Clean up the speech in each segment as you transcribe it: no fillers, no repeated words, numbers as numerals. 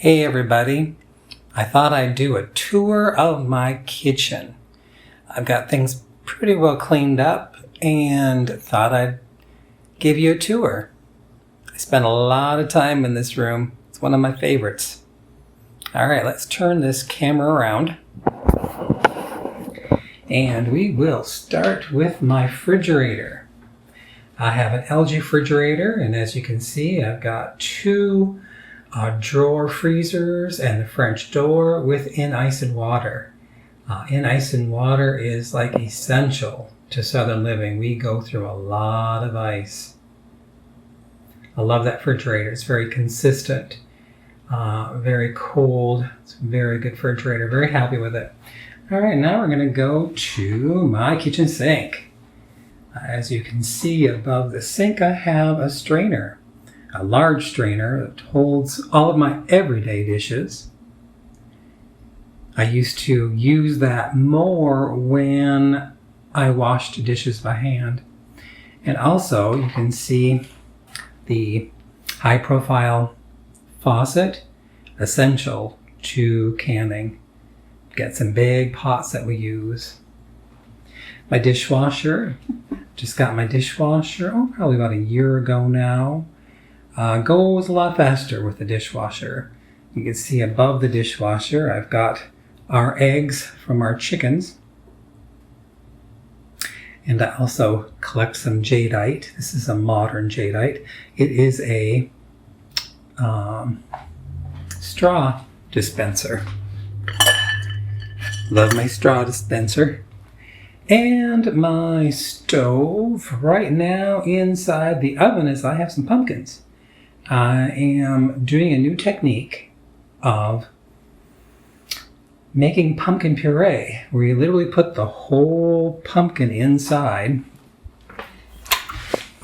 Hey everybody, I thought I'd do a tour of my kitchen. I've got things pretty well cleaned up and thought I'd give you a tour. I spent a lot of time in this room. It's one of my favorites. All right, let's turn this camera around. And we will start with my refrigerator. I have an LG refrigerator, and as you can see, I've got two drawer freezers and the French door with in ice and water. In ice and water is like essential to Southern living. We go through a lot of ice. I love that refrigerator. It's very consistent, very cold. It's a very good refrigerator. Very happy with it. All right, now we're going to go to my kitchen sink. As you can see above the sink, I have a strainer. A large strainer that holds all of my everyday dishes. I used to use that more when I washed dishes by hand. And also you can see the high profile faucet, essential to canning. Got some big pots that we use. My dishwasher, just got my dishwasher, probably about a year ago now. Goes a lot faster with the dishwasher. You can see above the dishwasher, I've got our eggs from our chickens. And I also collect some jadeite. This is a modern jadeite. It is a straw dispenser. Love my straw dispenser. And my stove right now inside the oven is I have some pumpkins. I am doing a new technique of making pumpkin puree, where you literally put the whole pumpkin inside,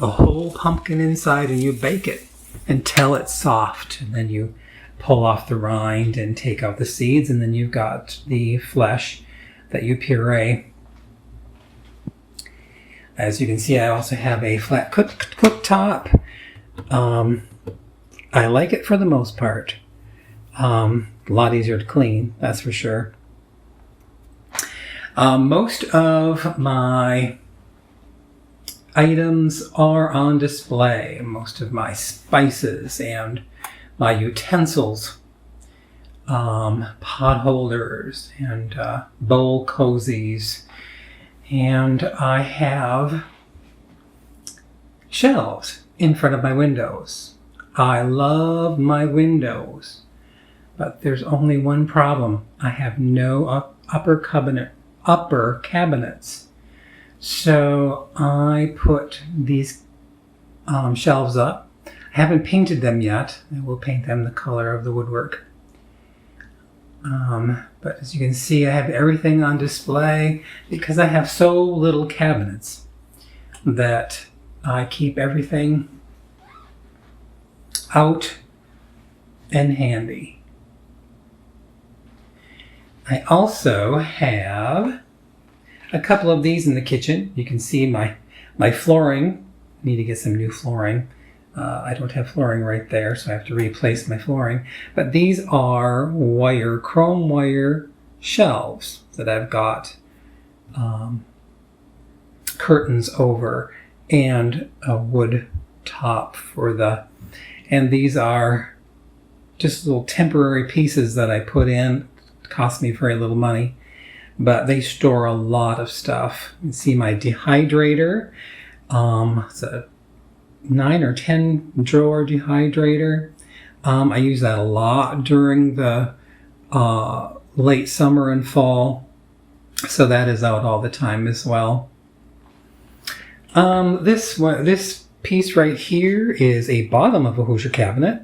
and you bake it until it's soft. And then you pull off the rind and take out the seeds, and then you've got the flesh that you puree. As you can see, I also have a flat cooktop. I like it for the most part. A lot easier to clean, that's for sure. Most of my items are on display. Most of my spices and my utensils, pot holders and bowl cozies. And I have shelves in front of my windows. I love my windows, but there's only one problem. I have no upper cabinets. So I put these shelves up. I haven't painted them yet. I will paint them the color of the woodwork. But as you can see, I have everything on display because I have so little cabinets that I keep everything out and handy. I also have a couple of these in the kitchen. You can see my flooring. I need to get some new flooring. I don't have flooring right there, so I have to replace my flooring. But these are chrome wire shelves that I've got curtains over and a wood top and these are just little temporary pieces that I put in. It cost me very little money, but they store a lot of stuff. You can see my dehydrator. It's a 9 or 10 drawer dehydrator. I use that a lot during the late summer and fall, so that is out all the time as well. This piece right here is a bottom of a Hoosier cabinet.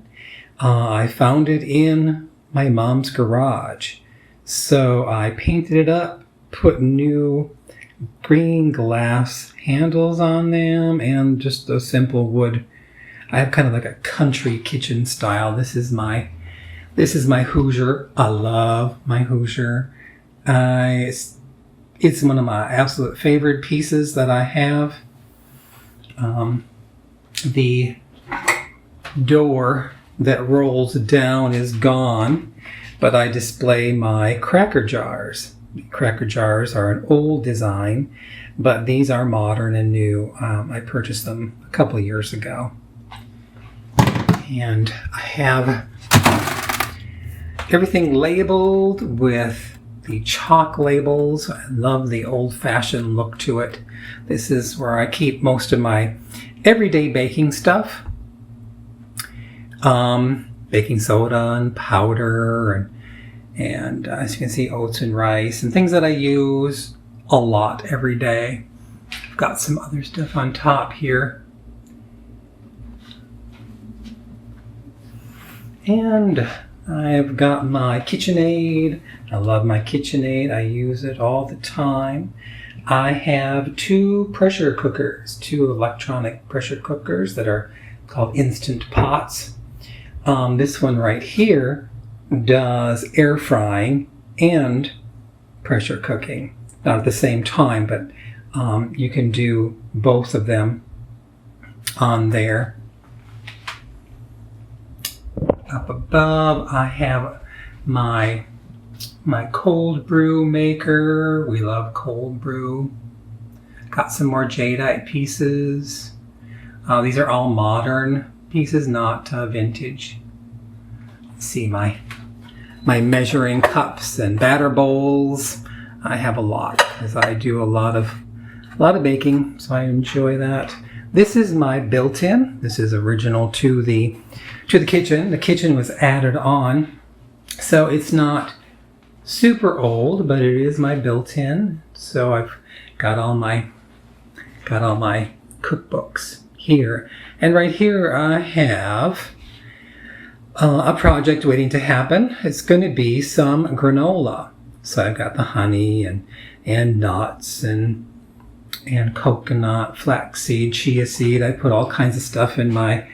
I found it in my mom's garage, so I painted it up, put new green glass handles on them, and just a simple wood. I have kind of like a country kitchen style. This is my Hoosier. I love my Hoosier. It's one of my absolute favorite pieces that I have. The door that rolls down is gone, but I display my cracker jars. Cracker jars are an old design, but these are modern and new. I purchased them a couple of years ago. And I have everything labeled with the chalk labels. I love the old-fashioned look to it. This is where I keep most of my everyday baking stuff. Baking soda and powder and as you can see, oats and rice and things that I use a lot every day. I've got some other stuff on top here. And I've got my KitchenAid. I love my KitchenAid. I use it all the time. I have two pressure cookers, two electronic pressure cookers that are called Instant Pots. This one right here does air frying and pressure cooking. Not at the same time, but you can do both of them on there. Up above, I have my cold brew maker. We love cold brew. Got some more jadeite pieces. These are all modern pieces, not vintage. Let's see my measuring cups and batter bowls. I have a lot because I do a lot of baking, so I enjoy that. This is my built-in. This is original to the kitchen. The kitchen was added on, so it's not super old, but it is my built-in. So I've got all my cookbooks here, and right here I have a project waiting to happen. It's going to be some granola. So I've got the honey and nuts and coconut, flaxseed, chia seed. I put all kinds of stuff in my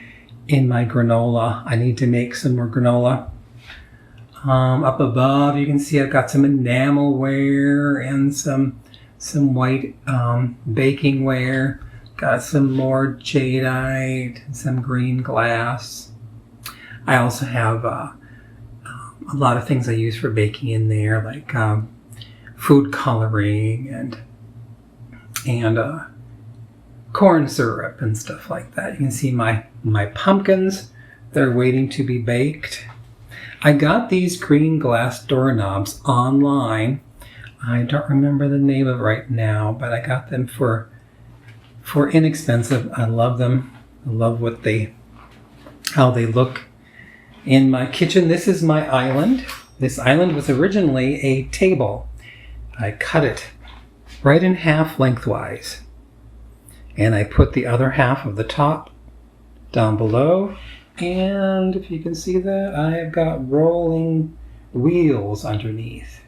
granola. I need to make some more granola. Up above, you can see I've got some enamelware and some white baking ware. Got some more jadeite and some green glass. I also have a lot of things I use for baking in there, like food coloring and corn syrup and stuff like that. You can see my pumpkins. They're waiting to be baked. I got these green glass doorknobs online. I don't remember the name of it right now, but I got them for inexpensive. I love them. I love how they look in my kitchen. This is my island. This island was originally a table. I cut it right in half lengthwise, and I put the other half of the top down below, and if you can see that, I have got rolling wheels underneath.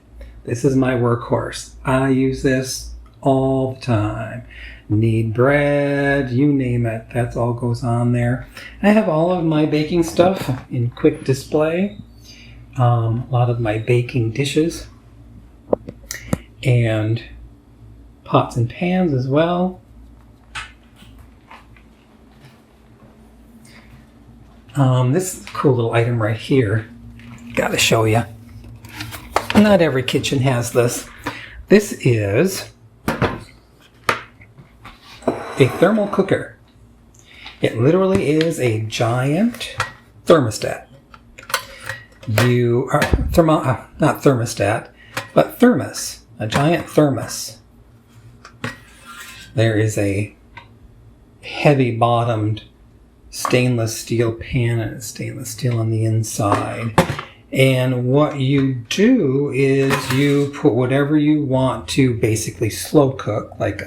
This is my workhorse. I use this all the time. Knead bread, you name it, that all goes on there. I have all of my baking stuff in quick display. A lot of my baking dishes and pots and pans as well. This cool little item right here, gotta show you. Not every kitchen has this. This is a thermal cooker. It literally is a giant thermostat. Not thermostat, but thermos. A giant thermos. There is a heavy bottomed stainless steel pan, and it's stainless steel on the inside. And what you do is you put whatever you want to basically slow cook, like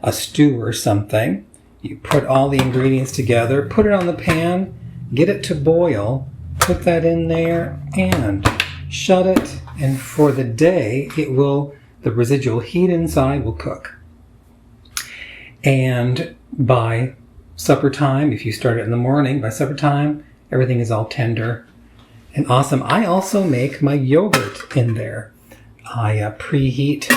a stew or something. You put all the ingredients together, put it on the pan, get it to boil, put that in there, and shut it. And for the day, the residual heat inside will cook. And by supper time, if you start it in the morning, by supper time, everything is all tender and awesome. I also make my yogurt in there. I preheat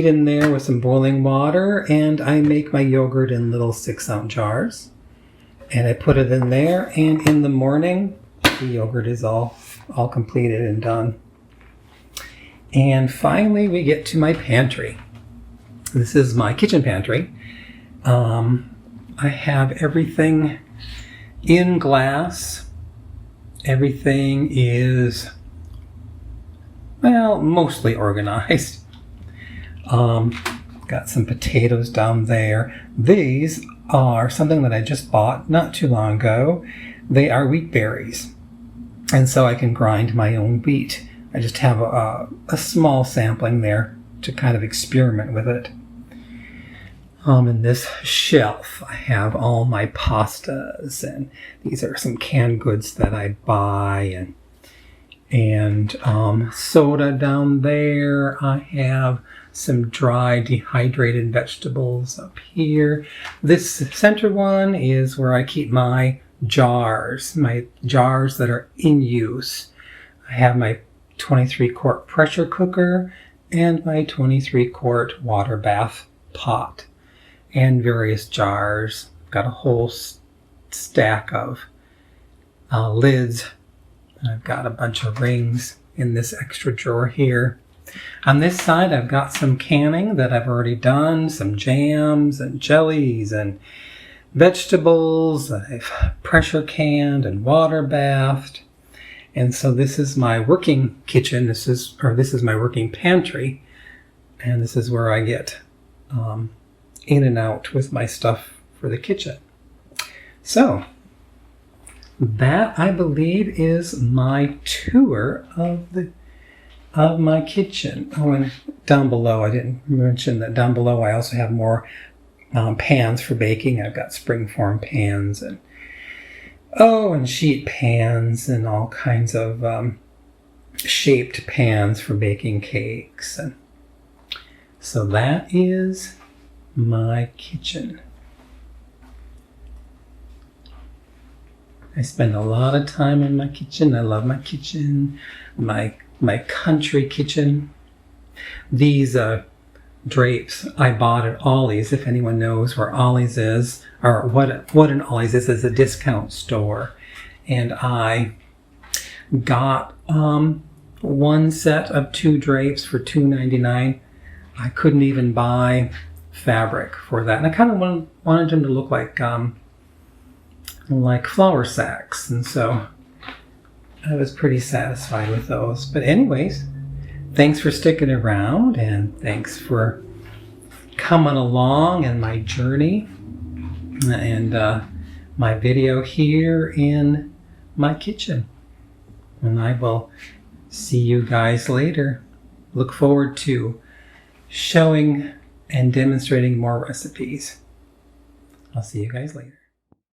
in there with some boiling water, and I make my yogurt in little 6-ounce jars. And I put it in there, and in the morning, the yogurt is all completed and done. And finally, we get to my pantry. This is my kitchen pantry. I have everything in glass. Everything is, well, mostly organized. Got some potatoes down there. These are something that I just bought not too long ago. They are wheat berries. And so I can grind my own wheat. I just have a small sampling there to kind of experiment with it. In this shelf, I have all my pastas, and these are some canned goods that I buy, and soda down there. I have some dry dehydrated vegetables up here. This center one is where I keep my jars that are in use. I have my 23-quart pressure cooker and my 23-quart water bath pot and various jars. Got a whole stack of lids. I've got a bunch of rings in this extra drawer here. On this side, I've got some canning that I've already done, some jams and jellies and vegetables that I've pressure canned and water bathed. And so this is my working kitchen. This is my working pantry. And this is where I get in and out with my stuff for the kitchen. So that, I believe, is my tour of my kitchen. Oh, and down below, I didn't mention that down below I also have more pans for baking. I've got springform pans and sheet pans and all kinds of shaped pans for baking cakes. And so that is my kitchen. I spend a lot of time in my kitchen. I love my kitchen, my country kitchen. These drapes I bought at Ollie's. If anyone knows where Ollie's is, or what an Ollie's is a discount store. And I got one set of 2 drapes for $2.99. I couldn't even buy fabric for that, and I kind of wanted them to look like flour sacks, and so I was pretty satisfied with those. But anyways, thanks for sticking around, and thanks for coming along in my journey and my video here in my kitchen. And I will see you guys later. Look forward to showing and demonstrating more recipes. I'll see you guys later.